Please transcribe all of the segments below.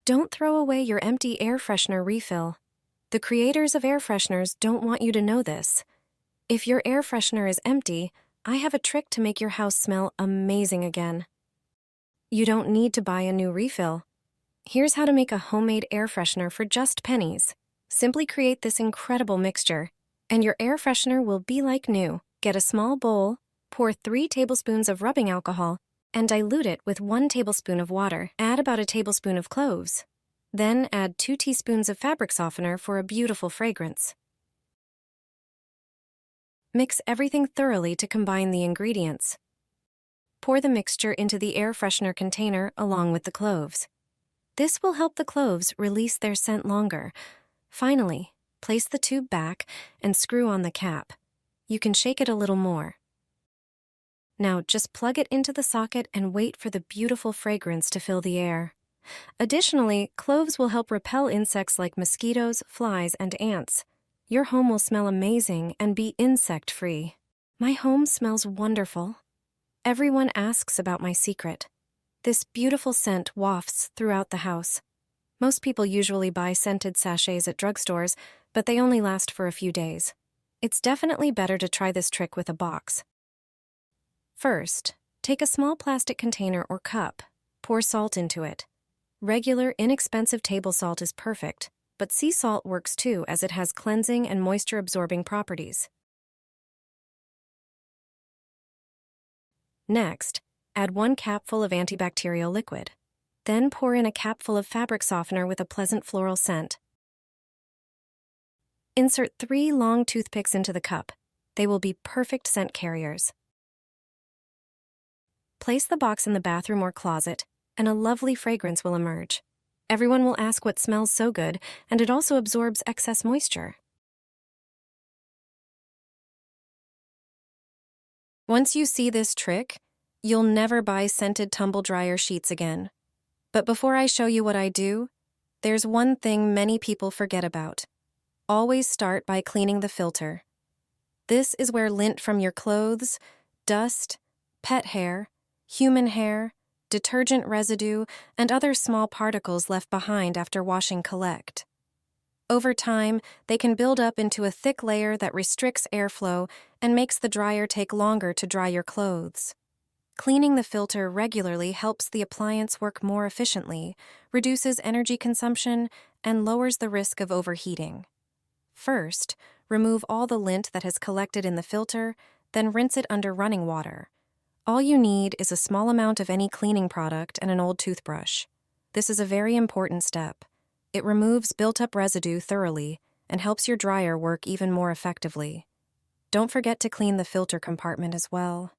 Don't throw away your empty air freshener refill. The creators of air fresheners don't want you to know this. If your air freshener is empty, I have a trick to make your house smell amazing again. You don't need to buy a new refill. Here's how to make a homemade air freshener for just pennies. Simply create this incredible mixture, and your air freshener will be like new. Get a small bowl, pour 3 tablespoons of rubbing alcohol, and dilute it with 1 tablespoon of water. Add about a tablespoon of cloves. Then add 2 teaspoons of fabric softener for a beautiful fragrance. Mix everything thoroughly to combine the ingredients. Pour the mixture into the air freshener container along with the cloves. This will help the cloves release their scent longer. Finally, place the tube back and screw on the cap. You can shake it a little more. Now just plug it into the socket and wait for the beautiful fragrance to fill the air. Additionally, cloves will help repel insects like mosquitoes, flies, and ants. Your home will smell amazing and be insect-free. My home smells wonderful. Everyone asks about my secret. This beautiful scent wafts throughout the house. Most people usually buy scented sachets at drugstores, but they only last for a few days. It's definitely better to try this trick with a box. First, take a small plastic container or cup. Pour salt into it. Regular, inexpensive table salt is perfect, but sea salt works too as it has cleansing and moisture-absorbing properties. Next, add 1 capful of antibacterial liquid. Then pour in a capful of fabric softener with a pleasant floral scent. Insert 3 long toothpicks into the cup. They will be perfect scent carriers. Place the box in the bathroom or closet, and a lovely fragrance will emerge. Everyone will ask what smells so good, and it also absorbs excess moisture. Once you see this trick, you'll never buy scented tumble dryer sheets again. But before I show you what I do, there's one thing many people forget about. Always start by cleaning the filter. This is where lint from your clothes, dust, pet hair, human hair, detergent residue, and other small particles left behind after washing collect. Over time, they can build up into a thick layer that restricts airflow and makes the dryer take longer to dry your clothes. Cleaning the filter regularly helps the appliance work more efficiently, reduces energy consumption, and lowers the risk of overheating. First, remove all the lint that has collected in the filter, then rinse it under running water. All you need is a small amount of any cleaning product and an old toothbrush. This is a very important step. It removes built-up residue thoroughly and helps your dryer work even more effectively. Don't forget to clean the filter compartment as well.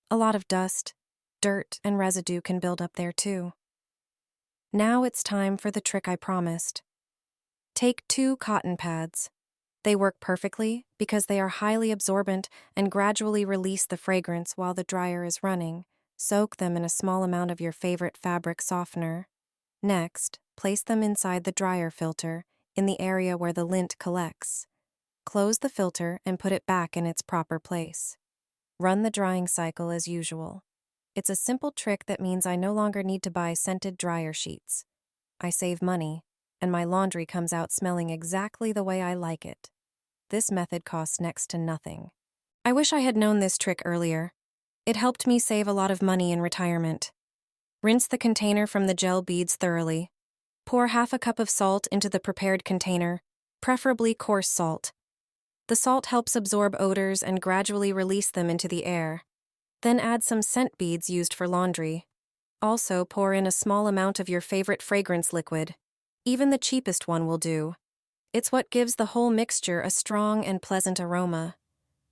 A lot of dust, dirt, and residue can build up there too. Now it's time for the trick I promised. Take 2 cotton pads. They work perfectly because they are highly absorbent and gradually release the fragrance while the dryer is running. Soak them in a small amount of your favorite fabric softener. Next, place them inside the dryer filter in the area where the lint collects. Close the filter and put it back in its proper place. Run the drying cycle as usual. It's a simple trick that means I no longer need to buy scented dryer sheets. I save money, and my laundry comes out smelling exactly the way I like it. This method costs next to nothing. I wish I had known this trick earlier. It helped me save a lot of money in retirement. Rinse the container from the gel beads thoroughly. Pour half a cup of salt into the prepared container, preferably coarse salt. The salt helps absorb odors and gradually release them into the air. Then add some scent beads used for laundry. Also, pour in a small amount of your favorite fragrance liquid. Even the cheapest one will do. It's what gives the whole mixture a strong and pleasant aroma.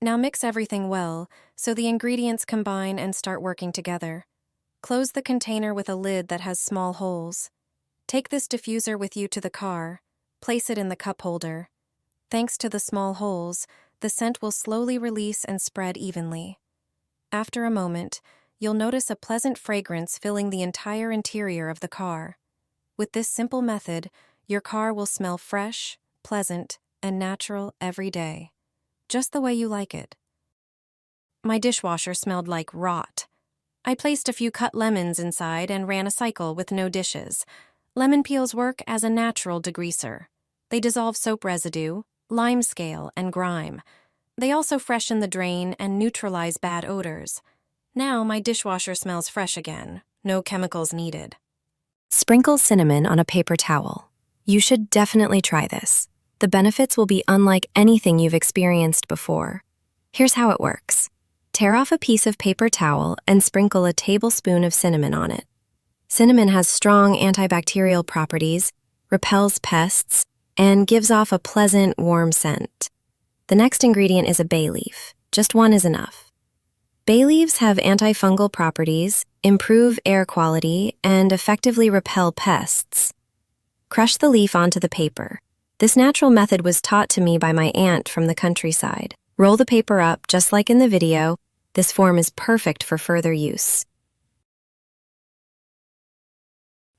Now mix everything well, so the ingredients combine and start working together. Close the container with a lid that has small holes. Take this diffuser with you to the car. Place it in the cup holder. Thanks to the small holes, the scent will slowly release and spread evenly. After a moment, you'll notice a pleasant fragrance filling the entire interior of the car. With this simple method, your car will smell fresh, pleasant, and natural every day, just the way you like it. My dishwasher smelled like rot. I placed a few cut lemons inside and ran a cycle with no dishes. Lemon peels work as a natural degreaser. They dissolve soap residue, lime scale, and grime. They also freshen the drain and neutralize bad odors. Now my dishwasher smells fresh again. No chemicals needed. Sprinkle cinnamon on a paper towel. You should definitely try this. The benefits will be unlike anything you've experienced before. Here's how it works. Tear off a piece of paper towel and sprinkle a tablespoon of cinnamon on it. Cinnamon has strong antibacterial properties, repels pests, and gives off a pleasant, warm scent. The next ingredient is a bay leaf. Just one is enough. Bay leaves have antifungal properties, improve air quality, and effectively repel pests. Crush the leaf onto the paper. This natural method was taught to me by my aunt from the countryside. Roll the paper up, just like in the video. This form is perfect for further use.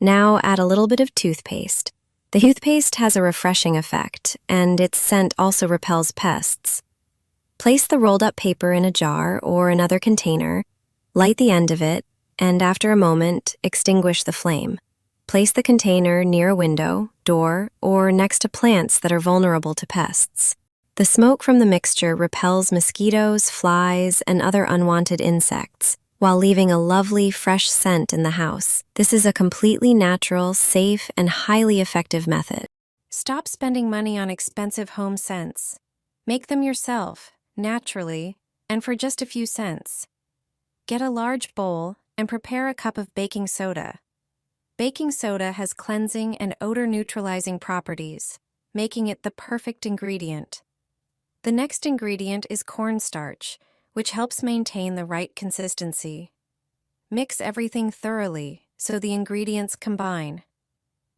Now add a little bit of toothpaste. The toothpaste has a refreshing effect, and its scent also repels pests. Place the rolled up paper in a jar or another container, light the end of it, and after a moment, extinguish the flame. Place the container near a window, door, or next to plants that are vulnerable to pests. The smoke from the mixture repels mosquitoes, flies, and other unwanted insects, while leaving a lovely, fresh scent in the house. This is a completely natural, safe, and highly effective method. Stop spending money on expensive home scents. Make them yourself, naturally, and for just a few cents. Get a large bowl and prepare a cup of baking soda. Baking soda has cleansing and odor-neutralizing properties, making it the perfect ingredient. The next ingredient is cornstarch, which helps maintain the right consistency. Mix everything thoroughly so the ingredients combine.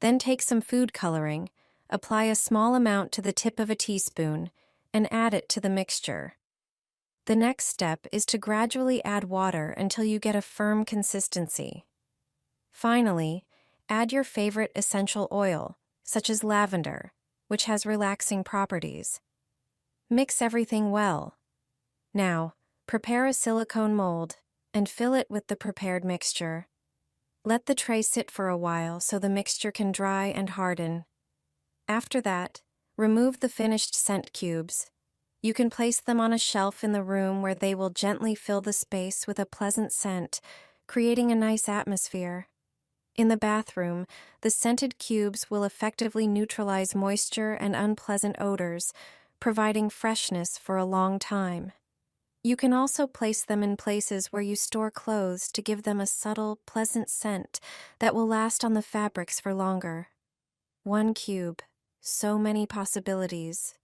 Then take some food coloring, apply a small amount to the tip of a teaspoon, and add it to the mixture. The next step is to gradually add water until you get a firm consistency. Finally, add your favorite essential oil, such as lavender, which has relaxing properties. Mix everything well. Now, prepare a silicone mold and fill it with the prepared mixture. Let the tray sit for a while so the mixture can dry and harden. After that, remove the finished scent cubes. You can place them on a shelf in the room where they will gently fill the space with a pleasant scent, creating a nice atmosphere. In the bathroom, the scented cubes will effectively neutralize moisture and unpleasant odors, providing freshness for a long time. You can also place them in places where you store clothes to give them a subtle, pleasant scent that will last on the fabrics for longer. One cube, so many possibilities.